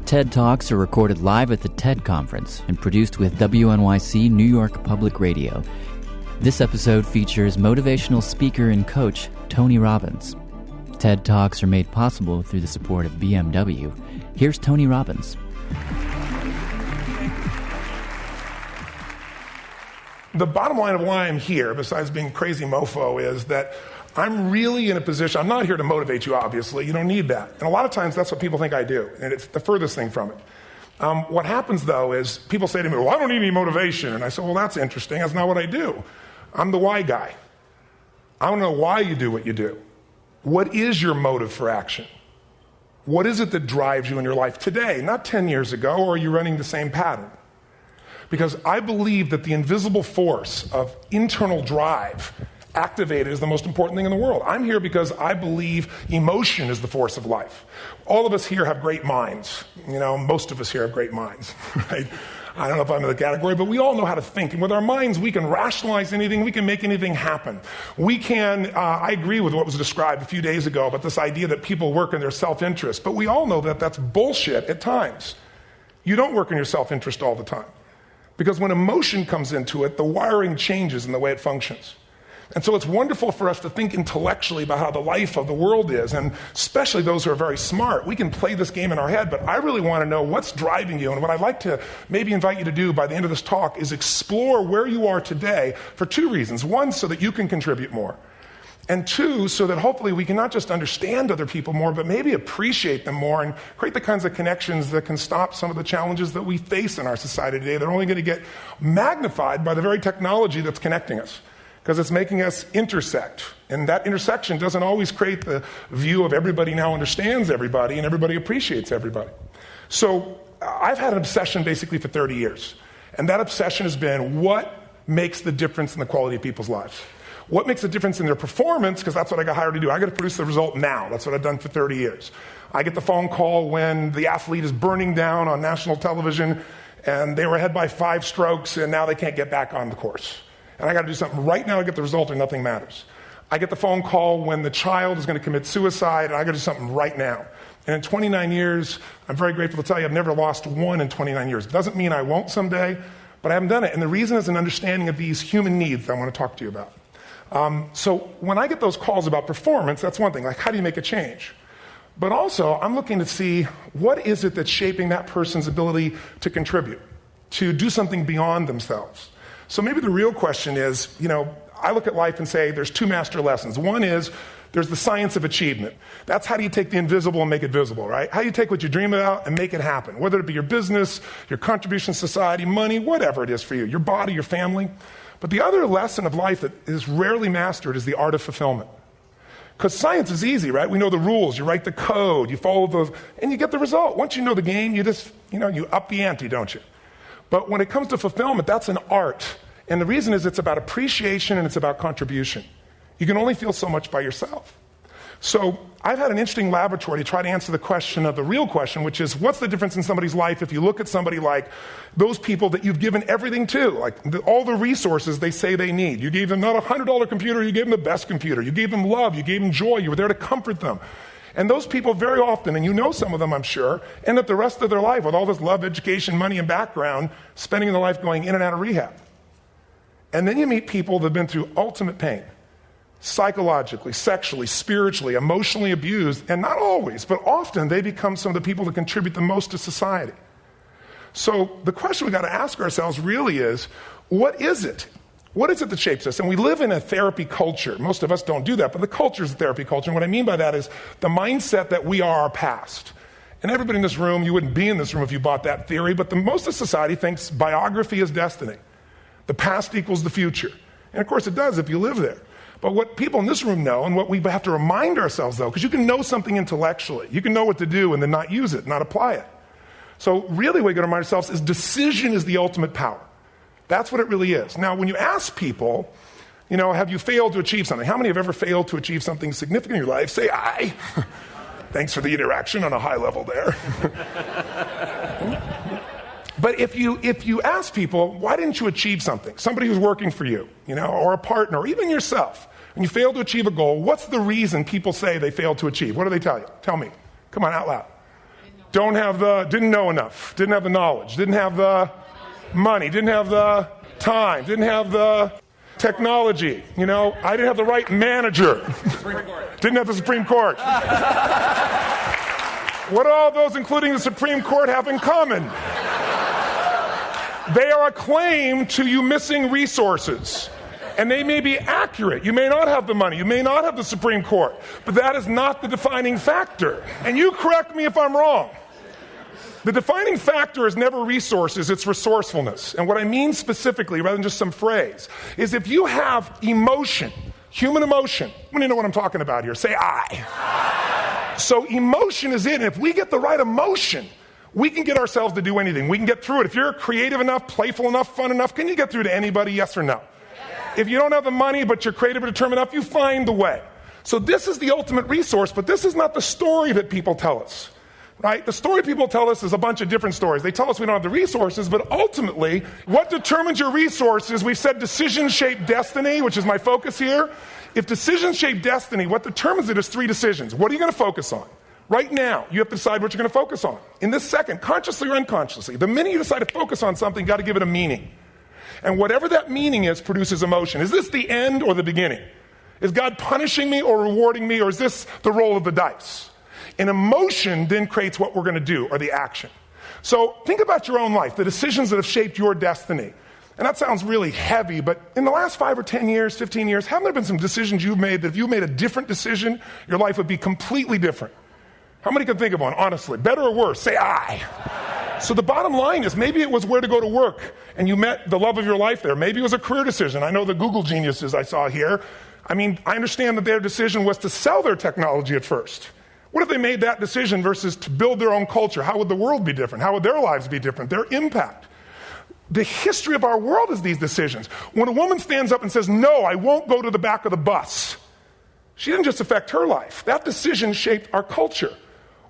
TED Talks are recorded live at the TED Conference and produced with WNYC New York Public Radio. This episode features motivational speaker and coach Tony Robbins. TED Talks are made possible through the support of BMW. Here's Tony Robbins. The bottom line of why I'm here, besides being crazy mofo, is that I'm really in a position, I'm not here to motivate you, obviously. You don't need that. And a lot of times that's what people think I do, and it's the furthest thing from it. What happens, though, is people say to me, well, I don't need any motivation. And I say, well, that's interesting. That's not what I do. I'm the why guy. I want to know why you do what you do. What is your motive for action? What is it that drives you in your life today, not 10 years ago, or are you running the same pattern? Because I believe that the invisible force of internal drive activated is the most important thing in the world. I'm here because I believe emotion is the force of life. All of us here have great minds. You know, most of us here have great minds, right? I don't know if I'm in the category, but we all know how to think. And with our minds, we can rationalize anything. We can make anything happen. We can, I agree with what was described a few days ago about this idea that people work in their self-interest. But we all know that that's bullshit at times. You don't work in your self-interest all the time. Because when emotion comes into it, the wiring changes in the way it functions. And so it's wonderful for us to think intellectually about how the life of the world is, and especially those who are very smart. We can play this game in our head, but I really want to know what's driving you. And what I'd like to maybe invite you to do by the end of this talk is explore where you are today for two reasons. One, so that you can contribute more. And two, so that hopefully we can not just understand other people more, but maybe appreciate them more and create the kinds of connections that can stop some of the challenges that we face in our society today. They're only going to get magnified by the very technology that's connecting us, because it's making us intersect. And that intersection doesn't always create the view of everybody now understands everybody and everybody appreciates everybody. So I've had an obsession basically for 30 years. And that obsession has been what makes the difference in the quality of people's lives. What makes a difference in their performance, because that's what I got hired to do. I got to produce the result now. That's what I've done for 30 years. I get the phone call when the athlete is burning down on national television and they were ahead by 5 strokes and now they can't get back on the course. And I got to do something right now to get the result or nothing matters. I get the phone call when the child is going to commit suicide and I got to do something right now. And in 29 years, I'm very grateful to tell you I've never lost one in 29 years. It doesn't mean I won't someday, but I haven't done it. And the reason is an understanding of these human needs that I want to talk to you about. So when I get those calls about performance, that's one thing, like how do you make a change? But also, I'm looking to see what is it that's shaping that person's ability to contribute, to do something beyond themselves. So maybe the real question is, you know, I look at life and say there's 2 master lessons. One is there's the science of achievement. That's how do you take the invisible and make it visible, right? How do you take what you dream about and make it happen, whether it be your business, your contribution to society, money, whatever it is for you, your body, your family. But the other lesson of life that is rarely mastered is the art of fulfillment. Because science is easy, right? We know the rules. You write the code, you follow those, and you get the result. Once you know the game, you just, you up the ante, don't you? But when it comes to fulfillment, that's an art. And the reason is it's about appreciation and it's about contribution. You can only feel so much by yourself. So I've had an interesting laboratory to try to answer the question of the real question, which is what's the difference in somebody's life if you look at somebody like those people that you've given everything to, like all the resources they say they need. You gave them not a $100 computer, you gave them the best computer. You gave them love, you gave them joy, you were there to comfort them. And those people very often, and you know some of them I'm sure, end up the rest of their life with all this love, education, money, and background, spending their life going in and out of rehab. And then you meet people that have been through ultimate pain. Psychologically, sexually, spiritually, emotionally abused, and not always, but often they become some of the people that contribute the most to society. So the question we got to ask ourselves really is, what is it? What is it that shapes us? And we live in a therapy culture. Most of us don't do that, but the culture is a therapy culture. And what I mean by that is the mindset that we are our past. And everybody in this room, you wouldn't be in this room if you bought that theory, but most of society thinks biography is destiny. The past equals the future. And of course it does if you live there. But what people in this room know, and what we have to remind ourselves though, because you can know something intellectually, you can know what to do and then not use it, not apply it. So really what we got to remind ourselves is decision is the ultimate power. That's what it really is. Now when you ask people, have you failed to achieve something? How many have ever failed to achieve something significant in your life? Say I. Thanks for the interaction on a high level there. But if you ask people, why didn't you achieve something? Somebody who's working for you, or a partner, or even yourself, and you failed to achieve a goal, what's the reason people say they failed to achieve? What do they tell you? Tell me. Come on, out loud. Didn't know didn't know enough, didn't have the knowledge, didn't have the money, didn't have the time, didn't have the technology, I didn't have the right manager, didn't have the Supreme Court. What do all those, including the Supreme Court, have in common? They are a claim to you missing resources. And they may be accurate. You may not have the money. You may not have the Supreme Court. But that is not the defining factor. And you correct me if I'm wrong. The defining factor is never resources, it's resourcefulness. And what I mean specifically, rather than just some phrase, is if you have emotion, human emotion, when you know what I'm talking about here, say I. So emotion is in. If we get the right emotion, we can get ourselves to do anything. We can get through it. If you're creative enough, playful enough, fun enough, can you get through to anybody, yes or no? If you don't have the money, but you're creative and determined enough, you find the way. So this is the ultimate resource, but this is not the story that people tell us, right? The story people tell us is a bunch of different stories. They tell us we don't have the resources, but ultimately, what determines your resources, we've said decisions shape destiny, which is my focus here. If decisions shape destiny, what determines it is 3 decisions. What are you going to focus on? Right now, you have to decide what you're going to focus on. In this second, consciously or unconsciously, the minute you decide to focus on something, you've got to give it a meaning. And whatever that meaning is produces emotion. Is this the end or the beginning? Is God punishing me or rewarding me, or is this the roll of the dice? And emotion then creates what we're going to do, or the action. So think about your own life, the decisions that have shaped your destiny. And that sounds really heavy, but in the last 5 or 10 years, 15 years, haven't there been some decisions you've made that if you made a different decision, your life would be completely different? How many can think of one, honestly? Better or worse? Say I. So the bottom line is maybe it was where to go to work and you met the love of your life there. Maybe it was a career decision. I know the Google geniuses I saw here. I understand that their decision was to sell their technology at first. What if they made that decision versus to build their own culture? How would the world be different? How would their lives be different? Their impact. The history of our world is these decisions. When a woman stands up and says, no, I won't go to the back of the bus, she didn't just affect her life. That decision shaped our culture.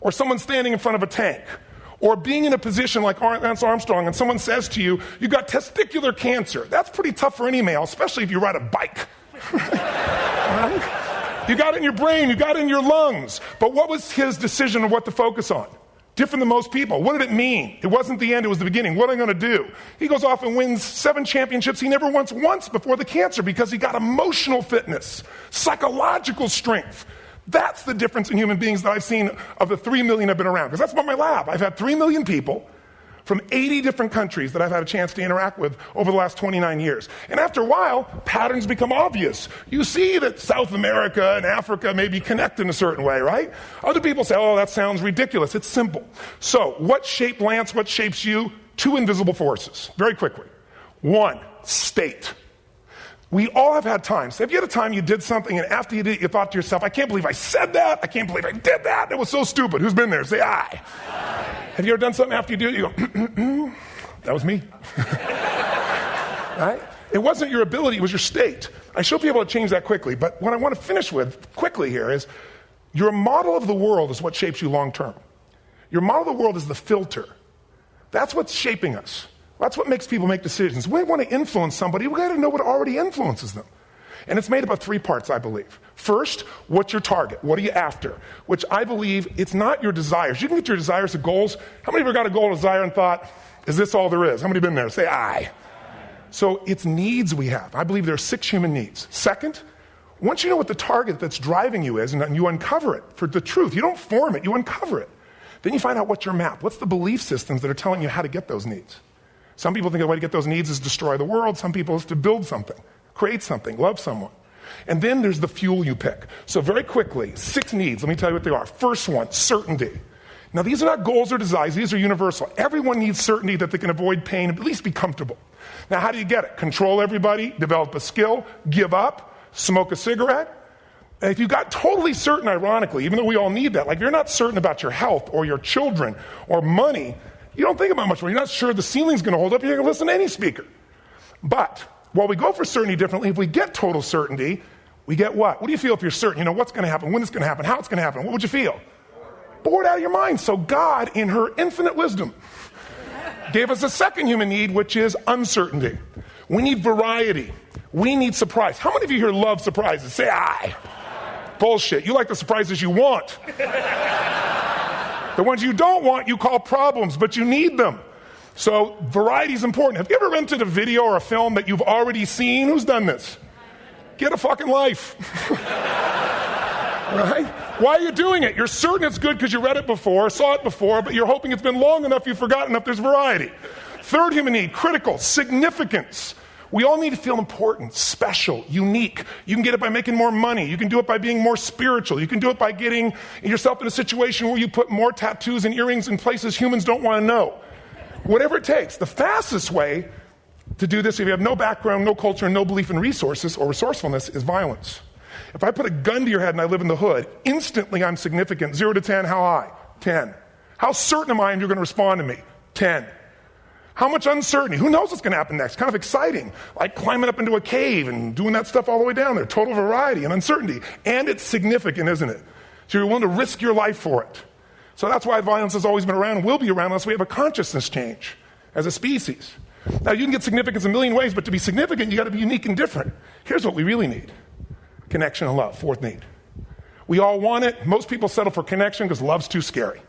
Or someone standing in front of a tank. Or being in a position like Lance Armstrong and someone says to you, you got testicular cancer. That's pretty tough for any male, especially if you ride a bike. Right? You got it in your brain, you got it in your lungs. But what was his decision of what to focus on? Different than most people. What did it mean? It wasn't the end, it was the beginning. What am I going to do? He goes off and wins 7 championships he never won once before the cancer because he got emotional fitness, psychological strength. That's the difference in human beings that I've seen of the 3 million I've been around. Because that's about my lab. I've had 3 million people from 80 different countries that I've had a chance to interact with over the last 29 years. And after a while, patterns become obvious. You see that South America and Africa may be connected in a certain way, right? Other people say, oh, that sounds ridiculous. It's simple. So what shaped Lance? What shapes you? 2 invisible forces. Very quickly. 1, state. We all have had times. Have you had a time you did something and after you did it, you thought to yourself, I can't believe I said that. I can't believe I did that. That was so stupid. Who's been there? Say I. Have you ever done something after you do it, you go, that was me. Right? It wasn't your ability, it was your state. I should be able to change that quickly, but what I want to finish with quickly here is your model of the world is what shapes you long term. Your model of the world is the filter. That's what's shaping us. That's what makes people make decisions. We want to influence somebody, we got to know what already influences them. And it's made up of 3 parts, I believe. First, what's your target? What are you after? Which I believe it's not your desires. You can get your desires to goals. How many of you got a goal, desire, and thought, is this all there is? How many have been there? Say I. So it's needs we have. I believe there are 6 human needs. Second, once you know what the target that's driving you is, and you uncover it for the truth, you don't form it, you uncover it. Then you find out what's your map. What's the belief systems that are telling you how to get those needs? Some people think the way to get those needs is destroy the world. Some people is to build something, create something, love someone. And then there's the fuel you pick. So very quickly, 6 needs. Let me tell you what they are. First one, certainty. Now these are not goals or desires. These are universal. Everyone needs certainty that they can avoid pain, at least be comfortable. Now how do you get it? Control everybody, develop a skill, give up, smoke a cigarette. And if you got totally certain, ironically, even though we all need that, like if you're not certain about your health or your children or money, you don't think about much more. You're not sure the ceiling's going to hold up. You're going to listen to any speaker. But while we go for certainty differently, if we get total certainty, we get what? What do you feel if you're certain? You know what's going to happen, when it's going to happen, how it's going to happen. What would you feel? Bored out of your mind. So God, in her infinite wisdom, gave us a second human need, which is uncertainty. We need variety. We need surprise. How many of you here love surprises? Say I. Bullshit. You like the surprises you want. The ones you don't want, you call problems, but you need them. So variety is important. Have you ever rented a video or a film that you've already seen? Who's done this? Get a fucking life. Right? Why are you doing it? You're certain it's good because you read it before, saw it before, but you're hoping it's been long enough, you've forgotten enough, there's variety. Third human need, critical, significance. We all need to feel important, special, unique. You can get it by making more money. You can do it by being more spiritual. You can do it by getting yourself in a situation where you put more tattoos and earrings in places humans don't want to know. Whatever it takes. The fastest way to do this, if you have no background, no culture, no belief in resources or resourcefulness, is violence. If I put a gun to your head and I live in the hood, instantly I'm significant. 0 to 10, how high? 10. How certain am I you're going to respond to me? 10. How much uncertainty? Who knows what's going to happen next? Kind of exciting. Like climbing up into a cave and doing that stuff all the way down there. Total variety and uncertainty. And it's significant, isn't it? So you're willing to risk your life for it. So that's why violence has always been around and will be around unless we have a consciousness change as a species. Now, you can get significance a million ways, but to be significant, you got to be unique and different. Here's what we really need. Connection and love, fourth need. We all want it. Most people settle for connection because love's too scary.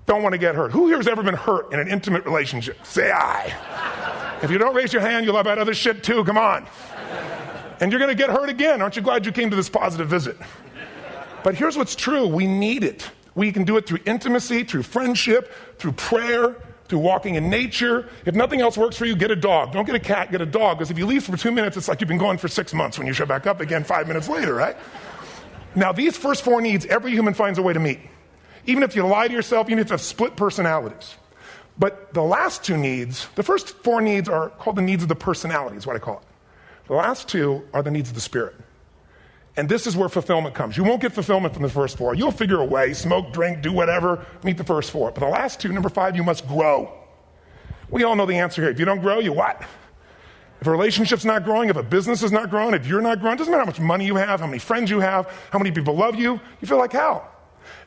Don't want to get hurt. Who here has ever been hurt in an intimate relationship? Say aye. If you don't raise your hand, you'll have had other shit too. Come on. And you're going to get hurt again. Aren't you glad you came to this positive visit? But here's what's true. We need it. We can do it through intimacy, through friendship, through prayer, through walking in nature. If nothing else works for you, get a dog. Don't get a cat, get a dog. Because if you leave for 2 minutes, it's like you've been gone for 6 months when you show back up again 5 minutes later, right? Now, these first four needs, every human finds a way to meet. Even if you lie to yourself, even if you have split personalities. But the last two needs, the first four needs are called the needs of the personality, is what I call it. The last two are the needs of the spirit. And this is where fulfillment comes. You won't get fulfillment from the first four. You'll figure a way, smoke, drink, do whatever, meet the first four. But the last two, number 5, you must grow. We all know the answer here. If you don't grow, you what? If a relationship's not growing, if a business is not growing, if you're not growing, it doesn't matter how much money you have, how many friends you have, how many people love you, you feel like hell.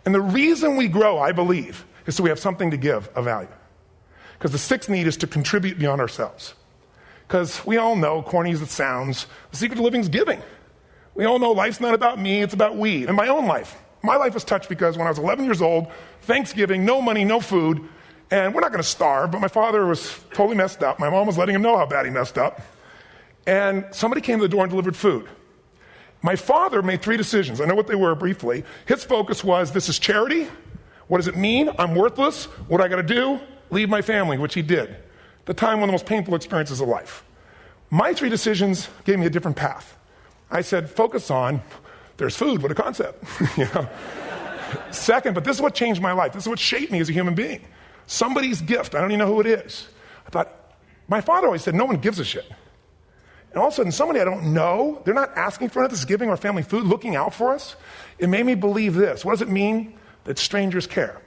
And the reason we grow, I believe, is so we have something to give of value. Because the sixth need is to contribute beyond ourselves. Because we all know, corny as it sounds, the secret to living is giving. We all know life's not about me, it's about we. And my own life. My life was touched because when I was 11 years old, Thanksgiving, no money, no food, and we're not going to starve, but my father was totally messed up. My mom was letting him know how bad he messed up. And somebody came to the door and delivered food. My father made 3 decisions. I know what they were briefly. His focus was, this is charity. What does it mean? I'm worthless. What do I got to do? Leave my family, which he did. At the time, one of the most painful experiences of life. My 3 decisions gave me a different path. I said, focus on, there's food, what a concept. You know? Second, but this is what changed my life. This is what shaped me as a human being. Somebody's gift, I don't even know who it is. I thought, my father always said, no one gives a shit. And all of a sudden, somebody I don't know, they're not asking for it, this is giving our family food, looking out for us. It made me believe this. What does it mean? That strangers care.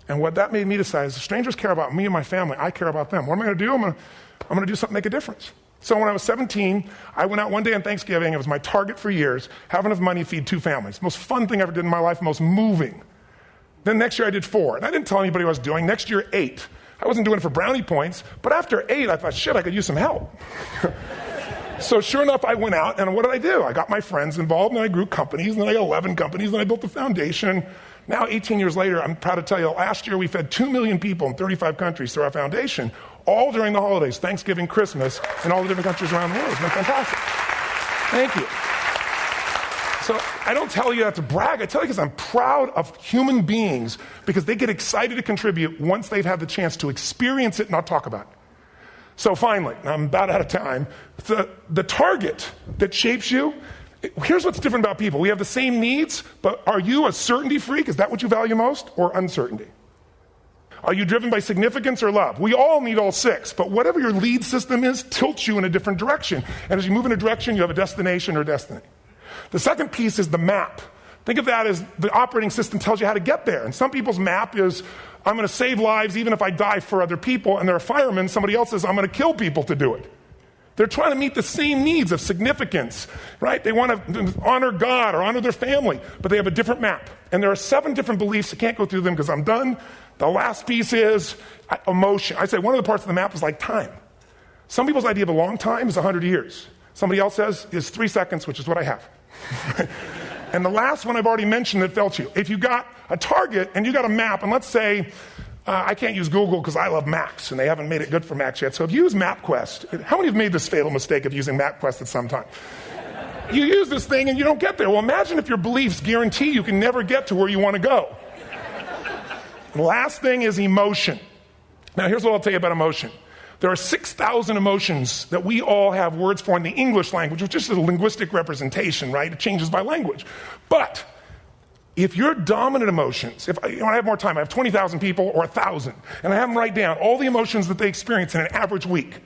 And what that made me decide is, if strangers care about me and my family, I care about them. What am I going to do? I'm going to do something to make a difference. So when I was 17, I went out one day on Thanksgiving. It was my target for years. Have enough money to feed 2 families. Most fun thing I ever did in my life, most moving. Then next year I did 4. And I didn't tell anybody what I was doing. Next year, 8. I wasn't doing it for brownie points. But after 8, I thought, shit, I could use some help. So sure enough, I went out, and what did I do? I got my friends involved, and I grew companies, and then I got 11 companies, and I built a foundation. Now, 18 years later, I'm proud to tell you, last year we fed 2 million people in 35 countries through our foundation, all during the holidays, Thanksgiving, Christmas, in all the different countries around the world. It's been fantastic. Thank you. So I don't tell you that to brag. I tell you because I'm proud of human beings because they get excited to contribute once they've had the chance to experience it, not talk about it. So finally, I'm about out of time, the target that shapes you, here's what's different about people. We have the same needs, but are you a certainty freak? Is that what you value most, or uncertainty? Are you driven by significance or love? We all need all 6, but whatever your lead system is tilts you in a different direction. And as you move in a direction, you have a destination or destiny. The second piece is the map. Think of that as the operating system tells you how to get there. And some people's map is, I'm going to save lives even if I die for other people. And they're a fireman. Somebody else says, I'm going to kill people to do it. They're trying to meet the same needs of significance, right? They want to honor God or honor their family, but they have a different map. And there are 7 different beliefs. I can't go through them because I'm done. The last piece is emotion. I say one of the parts of the map is like time. Some people's idea of a long time is 100 years. Somebody else says is 3 seconds, which is what I have. And the last one I've already mentioned that felt you. If you got a target and you got a map, and let's say, I can't use Google because I love Macs, and they haven't made it good for Macs yet. So if you use MapQuest, how many have made this fatal mistake of using MapQuest at some time? You use this thing and you don't get there. Well, imagine if your beliefs guarantee you can never get to where you want to go. The last thing is emotion. Now, here's what I'll tell you about emotion. There are 6,000 emotions that we all have words for in the English language, which is just a linguistic representation, right? It changes by language. But if your dominant emotions, if I have more time, I have 20,000 people or 1,000, and I have them write down all the emotions that they experience in an average week.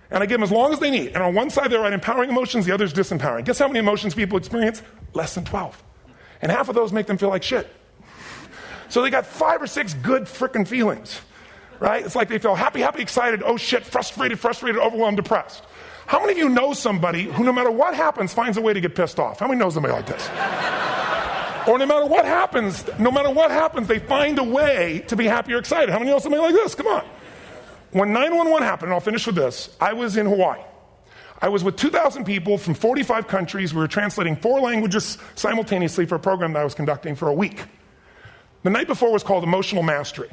And I give them as long as they need. And on one side, they write empowering emotions, the other is disempowering. Guess how many emotions people experience? Less than 12. And half of those make them feel like shit. So they got 5 or 6 good frickin' feelings, right? It's like they feel happy, excited, oh shit, frustrated, overwhelmed, depressed. How many of you know somebody who, no matter what happens, finds a way to get pissed off? How many know somebody like this? Or no matter what happens, they find a way to be happy or excited. How many know somebody like this? Come on. When 9/11 happened, and I'll finish with this, I was in Hawaii. I was with 2,000 people from 45 countries. We were translating 4 languages simultaneously for a program that I was conducting for a week. The night before was called Emotional Mastery.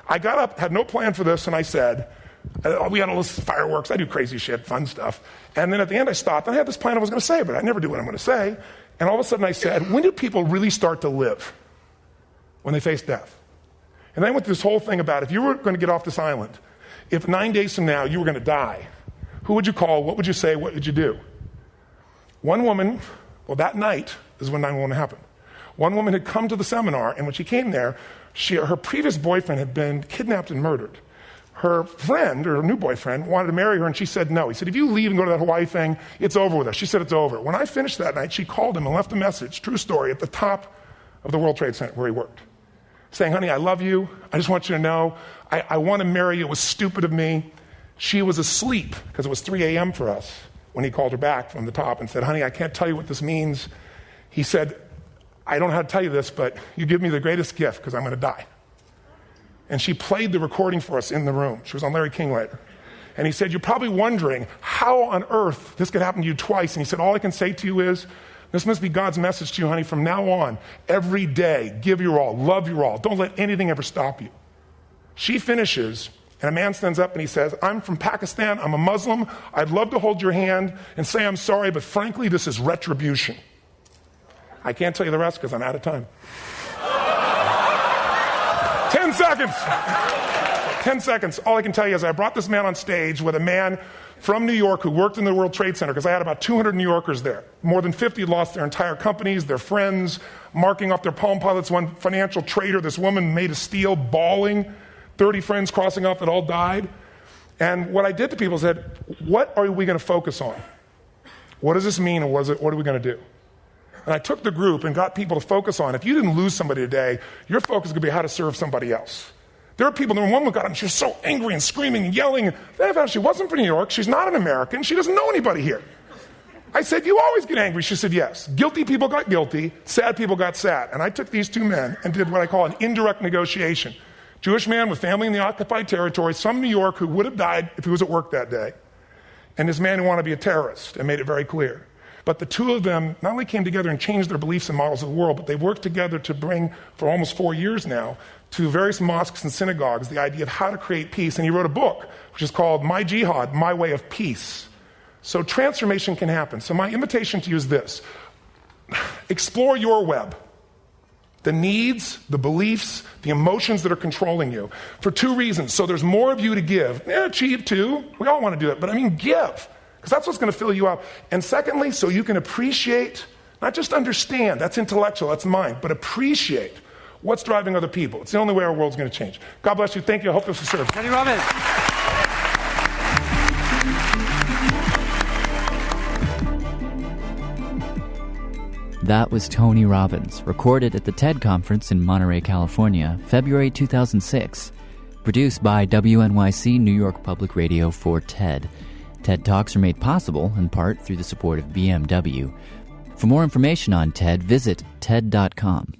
I got up, had no plan for this, and I said, we had all this fireworks. I do crazy shit, fun stuff. And then at the end I stopped, and I had this plan I was going to say, but I never do what I'm going to say. And all of a sudden I said, when do people really start to live? When they face death. And then I went through this whole thing about if you were going to get off this island, if 9 days from now you were going to die, who would you call? What would you say? What would you do? One woman, well, that night is when 9/11 happened. One woman had come to the seminar, and when she came there, her previous boyfriend had been kidnapped and murdered. Her friend, or her new boyfriend, wanted to marry her, and she said no. He said, if you leave and go to that Hawaii thing, it's over with us. She said it's over. When I finished that night, she called him and left a message, true story, at the top of the World Trade Center where he worked, saying, honey, I love you. I just want you to know, I want to marry you. It was stupid of me. She was asleep, because it was 3 a.m. for us, when he called her back from the top and said, honey, I can't tell you what this means. He said, I don't know how to tell you this, but you give me the greatest gift, because I'm going to die. And she played the recording for us in the room. She was on Larry King later. And he said, you're probably wondering how on earth this could happen to you twice. And he said, all I can say to you is, this must be God's message to you, honey. From now on, every day, give your all, love your all. Don't let anything ever stop you. She finishes, and a man stands up and he says, I'm from Pakistan, I'm a Muslim. I'd love to hold your hand and say I'm sorry, but frankly, this is retribution. I can't tell you the rest because I'm out of time. 10 seconds. 10 seconds. All I can tell you is I brought this man on stage with a man from New York who worked in the World Trade Center, because I had about 200 New Yorkers there. More than 50 lost their entire companies, their friends, marking off their Palm Pilots. One financial trader, this woman made of steel, bawling. 30 friends crossing off that all died. And what I did to people is said, what are we going to focus on? What does this mean, and what are we going to do? And I took the group and got people to focus on, if you didn't lose somebody today, your focus is going to be how to serve somebody else. There are people, the woman got up and she was so angry and screaming and yelling. And then I found she wasn't from New York. She's not an American. She doesn't know anybody here. I said, you always get angry. She said, yes. Guilty people got guilty. Sad people got sad. And I took these 2 men and did what I call an indirect negotiation. Jewish man with family in the occupied territory, some New York who would have died if he was at work that day. And this man who wanted to be a terrorist, and made it very clear. But the 2 of them not only came together and changed their beliefs and models of the world, but they've worked together to bring, for almost 4 years now, to various mosques and synagogues, the idea of how to create peace. And he wrote a book, which is called My Jihad, My Way of Peace. So transformation can happen. So my invitation to you is this. Explore your web. The needs, the beliefs, the emotions that are controlling you. For 2 reasons. So there's more of you to give. Achieve too. We all want to do it. But I mean, give. Because that's what's going to fill you up. And secondly, so you can appreciate, not just understand, that's intellectual, that's mind, but appreciate what's driving other people. It's the only way our world's going to change. God bless you. Thank you. I hope this was served. Tony Robbins. That was Tony Robbins, recorded at the TED Conference in Monterey, California, February 2006. Produced by WNYC New York Public Radio for TED. TED Talks are made possible, in part, through the support of BMW. For more information on TED, visit TED.com.